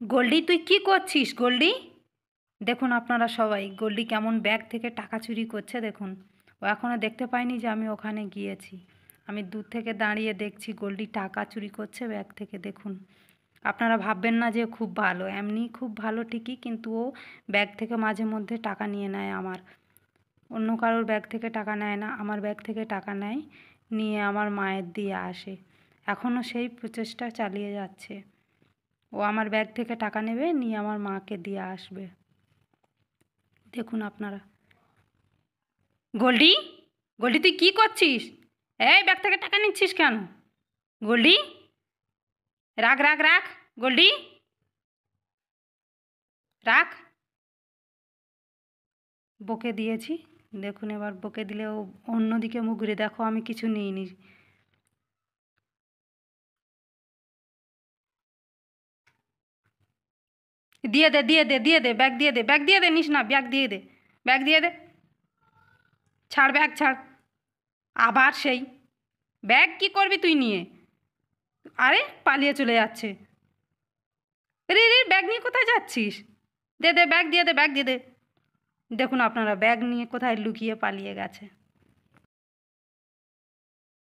গোল্ডি, তুই কি করছিস গোল্ডি? দেখুন আপনারা সবাই, গোল্ডি কেমন ব্যাগ থেকে টাকা চুরি করছে দেখুন। ও এখনও দেখতে পায়নি যে আমি ওখানে গিয়েছি। আমি দূর থেকে দাঁড়িয়ে দেখছি গোল্ডি টাকা চুরি করছে ব্যাগ থেকে, দেখুন। আপনারা ভাববেন না যে খুব ভালো, এমনি খুব ভালো ঠিকই, কিন্তু ও ব্যাগ থেকে মাঝে মধ্যে টাকা নিয়ে নেয় আমার। অন্য কারোর ব্যাগ থেকে টাকা নেয় না, আমার ব্যাগ থেকে টাকা নেয়, নিয়ে আমার মায়ের দিয়ে আসে। এখনও সেই প্রচেষ্টা চালিয়ে যাচ্ছে। ও আমার ব্যাগ থেকে টাকা নেবে, নিয়ে আমার মাকে দিয়ে আসবে। দেখুন আপনারা। গোল্ডি, গোল্ডি তুই কি করছিস? এই ব্যাগ থেকে টাকা নিচ্ছিস কেন? গোল্ডি, রাখ রাখ রাখ। গোল্ডি, রাখ। বকে দিয়েছি, দেখুন। এবার বকে দিলে ও অন্যদিকে মুখ ঘুরে, দেখো আমি কিছু নিইনি। দিয়ে দে দিয়ে দে দিয়ে দে, ব্যাগ দিয়ে দে, ব্যাগ দিয়ে দে, নিস না, ব্যাগ দিয়ে দে, ব্যাগ দিয়ে দে। ছাড়, ব্যাগ ছাড়। আবার সেই ব্যাগ, কি করবি তুই নিয়ে? আরে পালিয়ে চলে যাচ্ছে। রে রে, ব্যাগ নিয়ে কোথায় যাচ্ছিস? দে দে, ব্যাগ দিয়ে দে, ব্যাগ দিয়ে দে। দেখুন আপনারা, ব্যাগ নিয়ে কোথায় লুকিয়ে পালিয়ে গেছে।